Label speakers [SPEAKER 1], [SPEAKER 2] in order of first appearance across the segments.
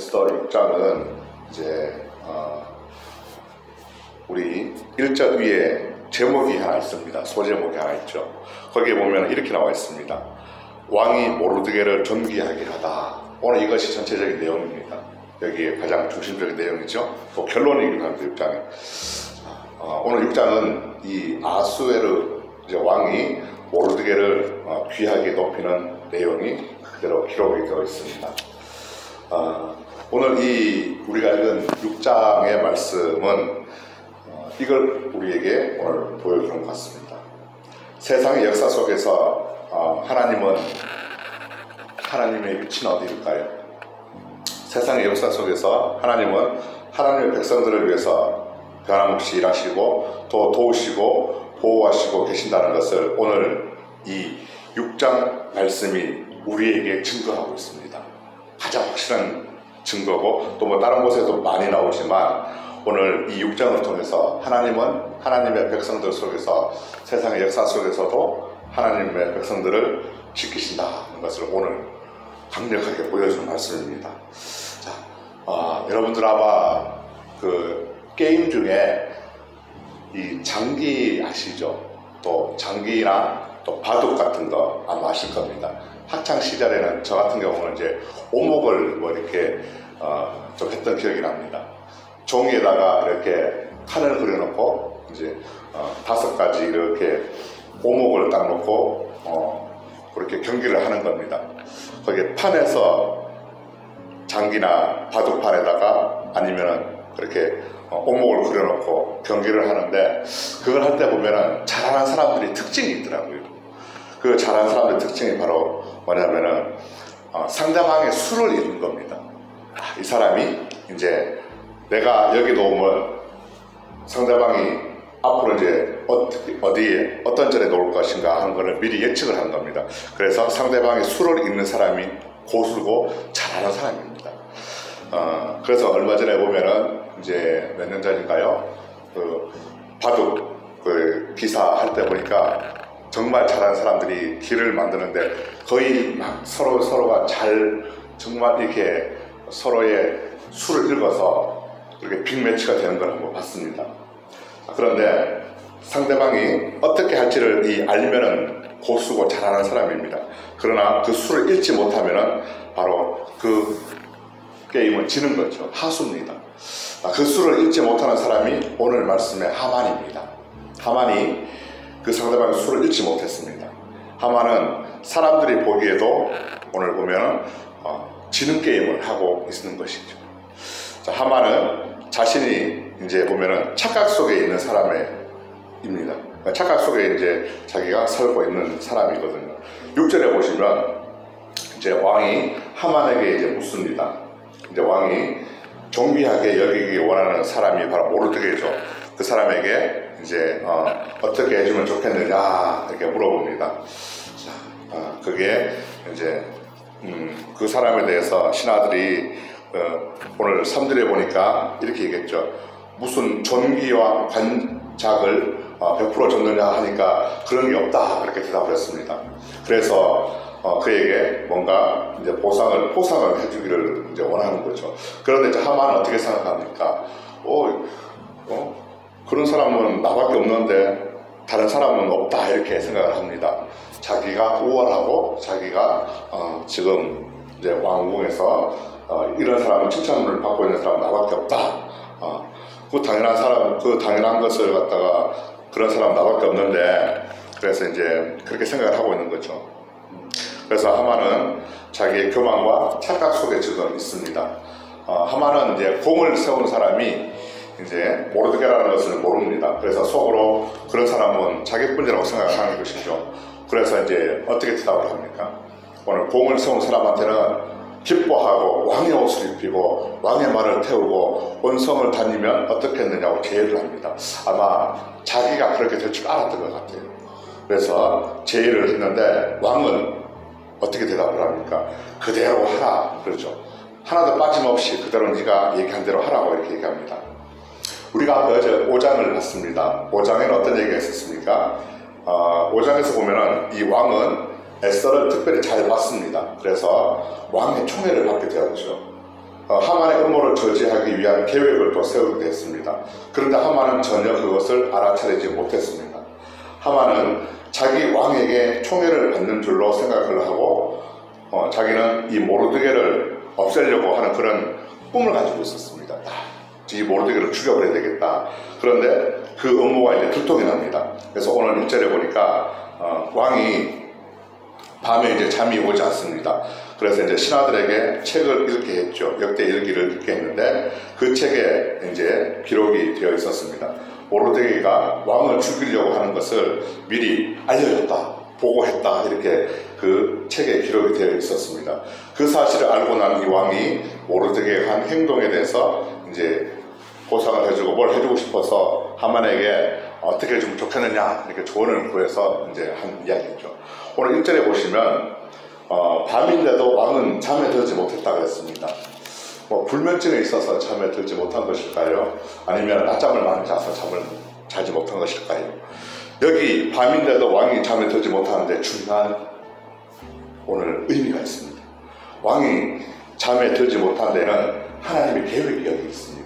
[SPEAKER 1] 에스더 6장은 이제 우리 1절 위에 제목이 하나 있습니다. 소제목이 하나 있죠. 거기에 보면 이렇게 나와 있습니다. 왕이 모르드게를 존귀하게 하다. 오늘 이것이 전체적인 내용입니다. 여기에 가장 중심적인 내용이죠. 또 결론이기도 합니다. 6장에. 오늘 6장은 이 아수에르 왕이 모르드게를 귀하게 높이는 내용이 그대로 기록이 되어 있습니다. 오늘 우리가 읽은 6장의 말씀은 이걸 우리에게 오늘 보여주는 것 같습니다. 세상의 역사 속에서 하나님의 위치는 어디일까요? 세상의 역사 속에서 하나님은 하나님의 백성들을 위해서 변함없이 일하시고 또 도우시고 보호하시고 계신다는 것을 오늘 이 6장 말씀이 우리에게 증거하고 있습니다. 가장 확실한 증거고 또 다른 곳에도 많이 나오지만 오늘 이 6장을 통해서 하나님은 하나님의 백성들 속에서 세상의 역사 속에서도 하나님의 백성들을 지키신다는 것을 오늘 강력하게 보여주는 말씀입니다. 자, 여러분들 아마 그 게임 중에 이 장기 아시죠? 또 장기나 또 바둑 같은 거 아마 아실 겁니다. 학창 시절에는 저 같은 경우는 이제 오목을 이렇게 좀 했던 기억이 납니다. 종이에다가 이렇게 칸을 그려놓고 이제 5가지 이렇게 오목을 딱 놓고 그렇게 경기를 하는 겁니다. 거기에 판에서 장기나 바둑판에다가 아니면은 그렇게 오목을 그려놓고 경기를 하는데 그걸 할 때 보면은 잘하는 사람들이 특징이 있더라고요. 그 잘하는 사람들의 특징이 바로 뭐냐면은 상대방의 수를 읽는 겁니다. 이 사람이 이제 내가 여기 놓으면 상대방이 앞으로 이제 어디에 어떤 절에 놓을 것인가 하는 것을 미리 예측을 하는 겁니다. 그래서 상대방의 수를 읽는 사람이 고수고 잘하는 사람입니다. 그래서 얼마 전에 보면은 이제 몇 년 전인가요? 그 바둑 그 기사 할 때 보니까 정말 잘하는 사람들이 길을 만드는데 거의 막 서로가 정말 이렇게 서로의 수를 읽어서 이렇게 빅매치가 되는 걸 한번 봤습니다. 그런데 상대방이 어떻게 할지를 알면은 고수고 잘하는 사람입니다. 그러나 그 수를 읽지 못하면은 바로 그 게임은 지는 거죠. 하수입니다. 그 수를 읽지 못하는 사람이 오늘 말씀의 하만입니다. 하만이 그 상대방의 수를 읽지 못했습니다. 하만은 사람들이 보기에도 오늘 보면 지는 게임을 하고 있는 것이죠. 자, 하만은 자신이 이제 보면은 착각 속에 있는 사람입니다. 착각 속에 이제 자기가 살고 있는 사람이거든요. 6절에 보시면 이제 왕이 하만에게 이제 묻습니다. 이제 왕이 존귀하게 여기기 원하는 사람이 바로 모르드게죠. 그 사람에게 이제 어떻게 해주면 좋겠느냐 이렇게 물어봅니다. 자, 그게 이제 그 사람에 대해서 신하들이 오늘 3절에 보니까 이렇게 얘기했죠. 무슨 존귀와 관작을 베풀어 줬느냐 하니까 그런 게 없다 그렇게 대답을 했습니다. 그래서 그에게 뭔가 이제 포상을 해주기를 이제 원하는 거죠. 그런데 이제 하만은 어떻게 생각합니까? 그런 사람은 나밖에 없는데 다른 사람은 없다 이렇게 생각을 합니다. 자기가 우월하고 자기가 지금 이제 왕궁에서 이런 사람은 칭찬을 받고 있는 사람은 나밖에 없다. 그 당연한 것을 갖다가 그런 사람 나밖에 없는데 그래서 이제 그렇게 생각을 하고 있는 거죠. 그래서 하만은 자기의 교만과 착각 속에 지금 있습니다. 하만은 이제 공을 세운 사람이 이제 모르드게라는 것을 모릅니다. 그래서 속으로 그런 사람은 자기뿐이라고 생각하는 것이죠. 그래서 이제 어떻게 대답을 합니까? 오늘 공을 세운 사람한테는 기뻐하고 왕의 옷을 입히고 왕의 말을 태우고 원성을 다니면 어떻겠느냐고 제의를 합니다. 아마 자기가 그렇게 될 줄 알았던 것 같아요. 그래서 제의를 했는데 왕은 어떻게 대답을 합니까? 그대로 하라 그러죠. 하나도 빠짐없이 그대로 네가 얘기한 대로 하라고 이렇게 얘기합니다. 우리가 어제 5장을 봤습니다. 5장에는 어떤 얘기가 있었습니까? 5장에서 보면은 이 왕은 에스더를 특별히 잘 봤습니다. 그래서 왕의 총애를 받게 되었죠. 하만의 음모를 저지하기 위한 계획을 또 세우게 됐습니다. 그런데 하만은 전혀 그것을 알아차리지 못했습니다. 하만은 자기 왕에게 총애를 받는 줄로 생각을 하고 자기는 이 모르드게를 없애려고 하는 그런 꿈을 가지고 있었습니다. 이 모르드게를 죽여버려야 되겠다. 그런데 그 음모가 이제 들통이 납니다. 그래서 오늘 1절에 보니까 왕이 밤에 이제 잠이 오지 않습니다. 그래서 이제 신하들에게 책을 읽게 했죠. 역대 일기를 읽게 했는데 그 책에 이제 기록이 되어 있었습니다. 모르드게가 왕을 죽이려고 하는 것을 미리 알려줬다, 보고했다, 이렇게 그 책에 기록이 되어 있었습니다. 그 사실을 알고 난 이 왕이 모르드게가 한 행동에 대해서 이제 보상을 해주고 뭘 해주고 싶어서 하만에게 어떻게 좀 좋겠느냐 이렇게 조언을 구해서 이제 한 이야기죠. 오늘 1절에 보시면 밤인데도 왕은 잠에 들지 못했다 그랬습니다. 불면증에 있어서 잠에 들지 못한 것일까요? 아니면 낮잠을 많이 자서 잠을 자지 못한 것일까요? 여기 밤인데도 왕이 잠에 들지 못하는데 중요한 오늘 의미가 있습니다. 왕이 잠에 들지 못한 데는 하나님의 계획이 여기 있습니다.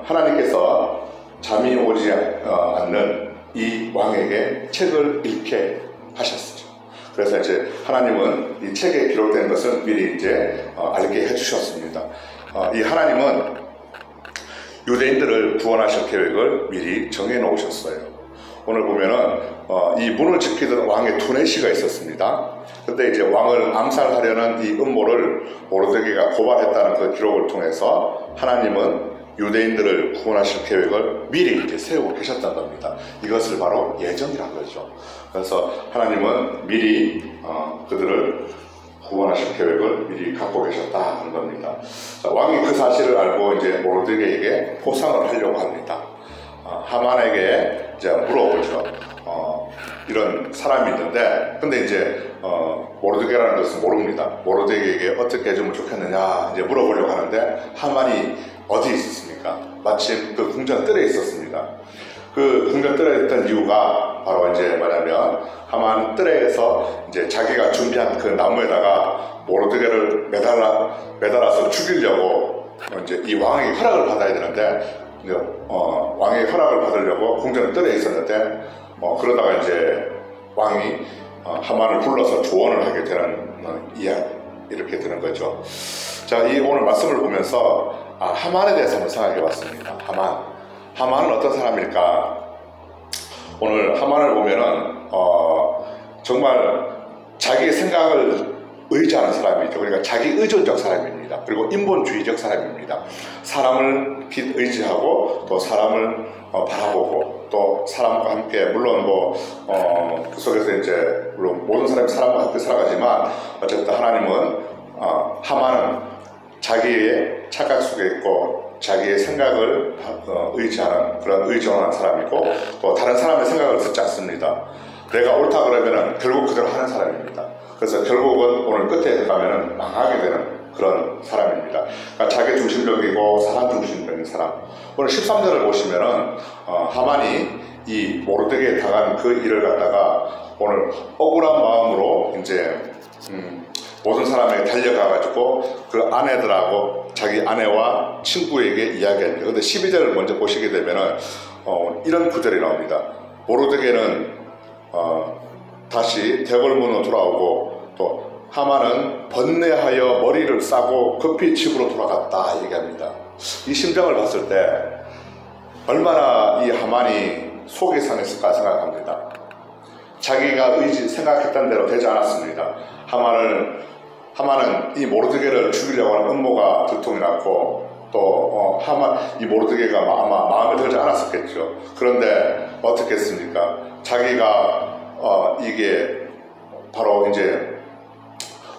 [SPEAKER 1] 하나님께서 잠이 오지 않는 이 왕에게 책을 읽게 하셨죠. 그래서 이제 하나님은 이 책에 기록된 것을 미리 이제 알게 해주셨습니다. 이 하나님은 유대인들을 구원하실 계획을 미리 정해 놓으셨어요. 오늘 보면은 이 문을 지키던 왕의 투네시가 있었습니다. 근데 이제 왕을 암살하려는 이 음모를 모르드게가 고발했다는 그 기록을 통해서 하나님은 유대인들을 구원하실 계획을 미리 이제 세우고 계셨던 겁니다. 이것을 바로 예정이라는 거죠. 그래서 하나님은 미리 그들을 구원하실 계획을 미리 갖고 계셨다 하는 겁니다. 왕이 그 사실을 알고 이제 모르드게에게 포상을 하려고 합니다. 하만에게 이제 물어보죠. 이런 사람이 있는데, 근데 이제 모르드게라는 것은 모릅니다. 모르드게에게 어떻게 해주면 좋겠느냐 이제 물어보려고 하는데 하만이 어디 있었습니까? 마침 그 궁전 뜰에 있었습니다. 그 궁전 뜰에 있던 이유가 바로 이제 뭐냐면 하만 뜰에서 이제 자기가 준비한 그 나무에다가 모르드게를 매달아서 죽이려고 이제 이 왕에게 허락을 받아야 되는데 왕의 허락을 받으려고 궁전 뜰에 있었는데 그러다가 이제 왕이 하만을 불러서 조언을 하게 되는 이렇게 되는 거죠. 자, 이 오늘 말씀을 보면서 하만에 대해서 한번 생각해 봤습니다. 하만은 어떤 사람일까? 오늘 하만을 보면은 정말 자기의 생각을 의지하는 사람이죠. 그러니까 자기 의존적 사람입니다. 그리고 인본주의적 사람입니다. 사람을 의지하고 또 사람을 바라보고 또 사람과 함께 물론 그 속에서 이제 물론 모든 사람이 사람과 함께 살아가지만 어쨌든 하나님은 하만은 자기의 착각 속에 있고 자기의 생각을 의지하는 그런 의존하는 사람이고 또 다른 사람의 생각을 듣지 않습니다. 내가 옳다 그러면은 결국 그대로 하는 사람입니다. 그래서 결국은 오늘 끝에 가면은 망하게 되는 그런 사람입니다. 그러니까 자기 중심적이고 사람 중심적인 사람. 오늘 13절을 보시면은 하만이 이 모르드게에 당한 그 일을 갖다가 오늘 억울한 마음으로 이제 모든 사람에게 달려가가지고 그 아내들하고 자기 아내와 친구에게 이야기합니다. 근데 12절을 먼저 보시게 되면은 이런 구절이 나옵니다. 모르드게는 다시 대궐문으로 돌아오고 또 하만은 번뇌하여 머리를 싸고 급히 집으로 돌아갔다 얘기합니다. 이 심정을 봤을 때 얼마나 이 하만이 속이 상했을까 생각합니다. 자기가 생각했던 대로 되지 않았습니다. 하만은 이 모르드게를 죽이려고 하는 음모가 들통이 났고 또 이 모르드게가 아마 마음에 들지 않았었겠죠. 그런데 어떻게 했습니까? 자기가 이게 바로 이제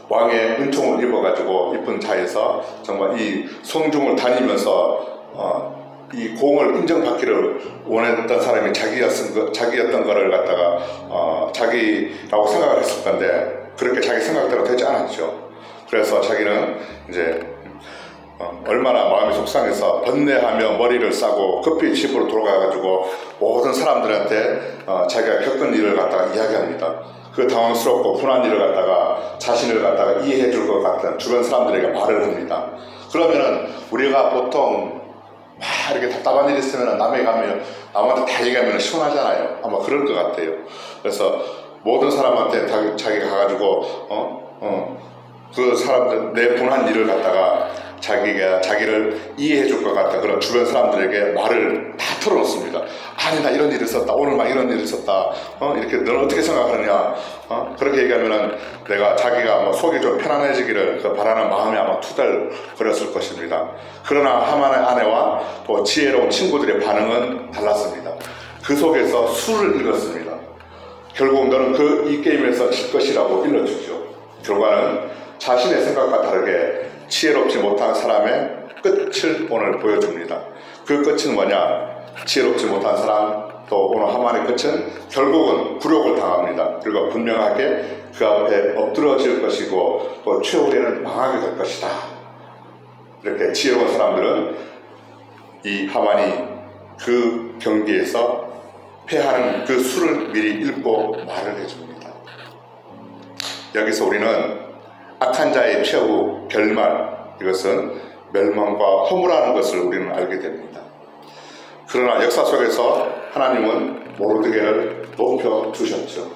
[SPEAKER 1] 왕의 은총을 입어가지고 이쁜 자에서 정말 이 성중을 다니면서 이 공을 인정받기를 원했던 사람이 자기였던 거를 갖다가 자기라고 생각을 했을 건데 그렇게 자기 생각대로 되지 않았죠. 그래서 자기는 이제 얼마나 마음이 속상해서 번뇌하며 머리를 싸고 급히 집으로 돌아가가지고 모든 사람들한테 자기가 겪은 일을 갖다가 이야기합니다. 그 당황스럽고 분한 일을 갖다가 자신을 갖다가 이해해 줄 것 같은 주변 사람들에게 말을 합니다. 그러면은 우리가 보통 막 이렇게 답답한 일이 있으면 남에게 가면 남한테 다 얘기하면 시원하잖아요. 아마 그럴 것 같아요. 그래서 모든 사람한테 자기가 가가지고 그 사람들 내 분한 일을 갖다가 자기를 이해해 줄 것 같은 그런 주변 사람들에게 말을 다 털어놓습니다. 아니 나 이런 일을 있었다, 오늘 막 이런 일을 있었다, 이렇게 너는 어떻게 생각하느냐, 그렇게 얘기하면은 자기가 뭐 속이 좀 편안해지기를 바라는 마음이 아마 투덜거렸을 것입니다. 그러나 하만의 아내와 또 지혜로운 친구들의 반응은 달랐습니다. 그 속에서 수를 읽었습니다. 결국 너는 이 게임에서 질 것이라고 일러주죠. 결과는 자신의 생각과 다르게 지혜롭지 못한 사람의 끝을 오늘 보여줍니다. 그 끝은 뭐냐? 지혜롭지 못한 사람, 또 오늘 하만의 끝은 결국은 굴욕을 당합니다. 그리고 분명하게 그 앞에 엎드러질 것이고 또 최후에는 망하게 될 것이다. 이렇게 지혜로운 사람들은 이 하만이 그 경기에서 패하는 그 수를 미리 읽고 말을 해줍니다. 여기서 우리는 악한 자의 최후 결말, 이것은 멸망과 허무라는 것을 우리는 알게 됩니다. 그러나 역사 속에서 하나님은 모르드게를 높여두셨죠.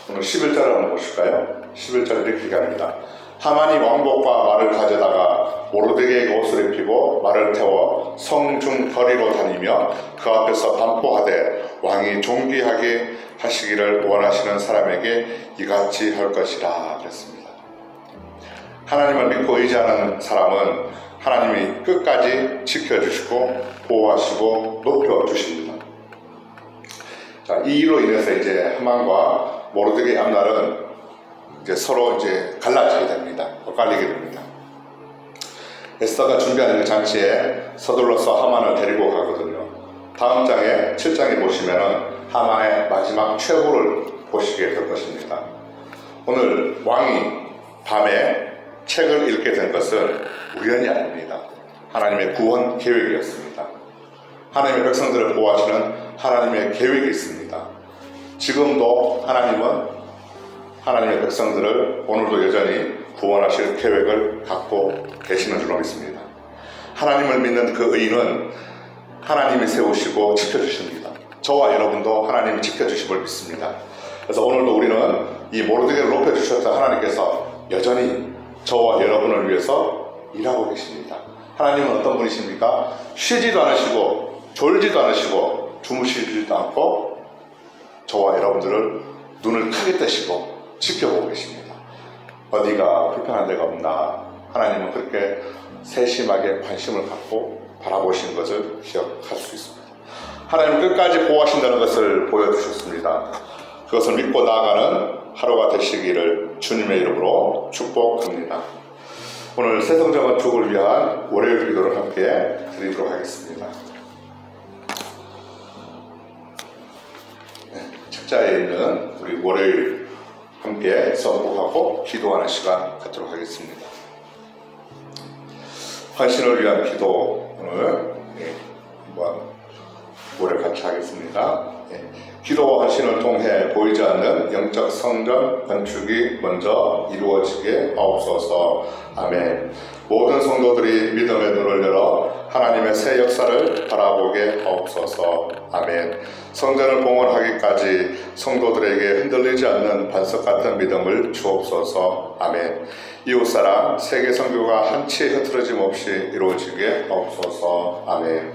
[SPEAKER 1] 오늘 11절을 한번 보실까요? 11절 이렇게 얘기합니다. 하만이 왕복과 말을 가져다가 모르드게에게 옷을 입히고 말을 태워 성중 거리로 다니며 그 앞에서 반포하되 왕이 존귀하게 하시기를 원하시는 사람에게 이같이 할 것이라 그랬습니다. 하나님을 믿고 의지하는 사람은 하나님이 끝까지 지켜주시고 보호하시고 높여주십니다. 자, 이 일로 인해서 이제 하만과 모르드게의 앞날은 이제 서로 갈라지게 됩니다. 엇갈리게 됩니다. 에스더가 준비하는 그 장치에 서둘러서 하만을 데리고 가거든요. 다음 장에 7장에 보시면은 하만의 마지막 최후를 보시게 될 것입니다. 오늘 왕이 밤에 책을 읽게 된 것은 우연이 아닙니다. 하나님의 구원 계획이었습니다. 하나님의 백성들을 보호하시는 하나님의 계획이 있습니다. 지금도 하나님은 하나님의 백성들을 오늘도 여전히 구원하실 계획을 갖고 계시는 줄로 믿습니다. 하나님을 믿는 그 의인은 하나님이 세우시고 지켜주십니다. 저와 여러분도 하나님이 지켜주심을 믿습니다. 그래서 오늘도 우리는 이 모르드게를 높여주셨던 하나님께서 여전히 저와 여러분을 위해서 일하고 계십니다. 하나님은 어떤 분이십니까? 쉬지도 않으시고 졸지도 않으시고 주무시지도 않고 저와 여러분들을 눈을 크게 뜨시고 지켜보고 계십니다. 어디가 불편한 데가 없나? 하나님은 그렇게 세심하게 관심을 갖고 바라보시는 것을 기억할 수 있습니다. 하나님은 끝까지 보호하신다는 것을 보여주셨습니다. 그것을 믿고 나아가는 하루가 되시기를 주님의 이름으로 축복합니다. 오늘 새성전 건축을 위한 월요일 기도를 함께 드리도록 하겠습니다. 책자에 있는 우리 월요일 함께 선포하고 기도하는 시간 갖도록 하겠습니다. 헌신을 위한 기도 오늘 한번 모레 같이 하겠습니다. 기도와 헌신을 통해 보이지 않는 영적 성전 건축이 먼저 이루어지게 하옵소서. 아멘. 모든 성도들이 믿음의 눈을 열어 하나님의 새 역사를 바라보게 하옵소서. 아멘. 성전을 봉헌하기까지 성도들에게 흔들리지 않는 반석 같은 믿음을 주옵소서. 아멘. 이웃사랑 세계 선교가 한치 흐트러짐 없이 이루어지게 하옵소서. 아멘.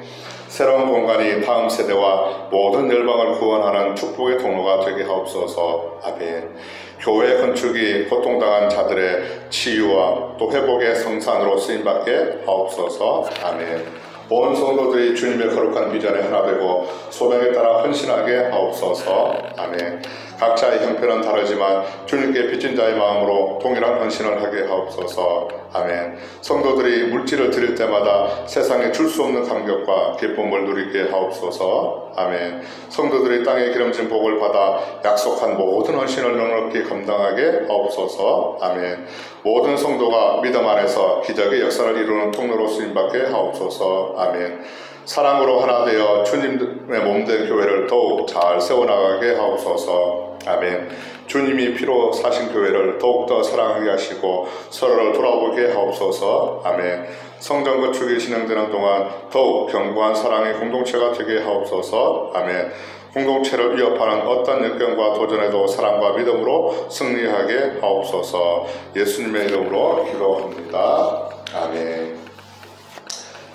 [SPEAKER 1] 새로운 공간이 다음 세대와 모든 열방을 구원하는 축복의 통로가 되게 하옵소서. 아멘. 교회 건축이 고통당한 자들의 치유와 또 회복의 성산으로 쓰임받게 하옵소서. 아멘. 온 성도들이 주님의 거룩한 비전에 하나 되고 소명에 따라 헌신하게 하옵소서. 아멘. 각자의 형편은 다르지만 주님께 빚진 자의 마음으로 동일한 헌신을 하게 하옵소서. 아멘. 성도들이 물질을 드릴 때마다 세상에 줄 수 없는 감격과 기쁨을 누리게 하옵소서. 아멘. 성도들이 땅의 기름진 복을 받아 약속한 모든 헌신을 넉넉히 감당하게 하옵소서. 아멘. 모든 성도가 믿음 안에서 기적의 역사를 이루는 통로로 쓰임받게 하옵소서. 아멘. 사랑으로 하나 되어 주님의 몸된 교회를 더욱 잘 세워나가게 하옵소서. 아멘. 주님이 피로 사신 교회를 더욱더 사랑하게 하시고 서로를 돌아보게 하옵소서. 아멘. 성전 건축이 진행되는 동안 더욱 견고한 사랑의 공동체가 되게 하옵소서. 아멘. 공동체를 위협하는 어떤 역경과 도전에도 사랑과 믿음으로 승리하게 하옵소서. 예수님의 이름으로 기도합니다. 아멘.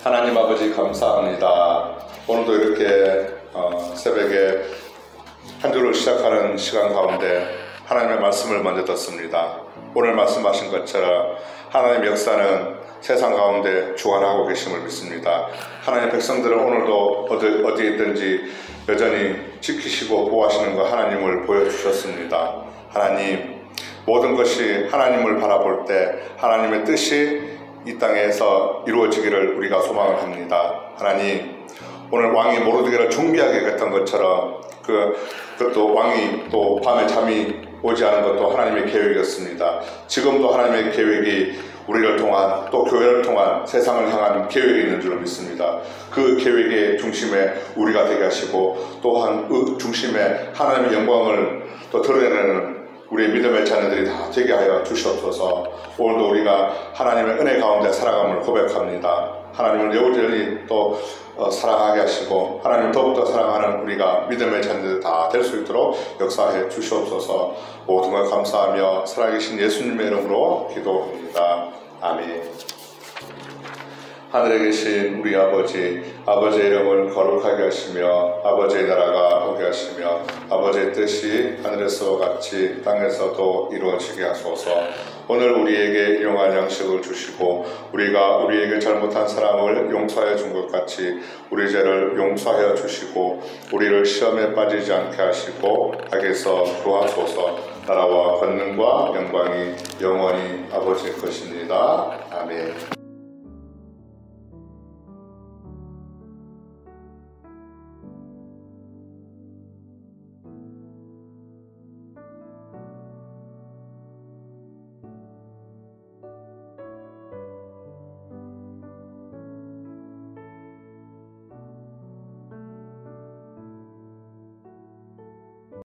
[SPEAKER 1] 하나님 아버지 감사합니다. 오늘도 이렇게 새벽에 한 주를 시작하는 시간 가운데 하나님의 말씀을 먼저 듣습니다. 오늘 말씀하신 것처럼 하나님의 역사는 세상 가운데 주관하고 계심을 믿습니다. 하나님의 백성들은 오늘도 어디에 있든지 여전히 지키시고 보호하시는 것 하나님을 보여주셨습니다. 하나님, 모든 것이 하나님을 바라볼 때 하나님의 뜻이 이 땅에서 이루어지기를 우리가 소망을 합니다. 하나님, 오늘 왕이 모르드게를 준비하게 했던 것처럼 그것도 왕이 또 밤에 잠이 오지 않은 것도 하나님의 계획이었습니다. 지금도 하나님의 계획이 우리를 통한 또 교회를 통한 세상을 향한 계획이 있는 줄 믿습니다. 그 계획의 중심에 우리가 되게 하시고 또한 그 중심에 하나님의 영광을 또 드러내는 우리의 믿음의 자녀들이 다 되게 하여 주시옵소서. 오늘도 우리가 하나님의 은혜 가운데 살아감을 고백합니다. 하나님을 여전히 또 사랑하게 하시고 하나님을 더욱더 사랑하는 우리가 믿음의 자녀들 다 될 수 있도록 역사해 주시옵소서. 모든 걸 감사하며 살아계신 예수님의 이름으로 기도합니다. 아멘. 하늘에 계신 우리 아버지의 이름을 거룩하게 하시며 아버지의 나라가 오게 하시며 아버지의 뜻이 하늘에서와 같이 땅에서도 이루어지게 하소서. 오늘 우리에게 일용할 양식을 주시고 우리가 우리에게 잘못한 사람을 용서하여 준 것 같이 우리 죄를 용서하여 주시고 우리를 시험에 빠지지 않게 하시고 악에서 구하소서. 나라와 권능과 영광이 영원히 아버지의 것입니다.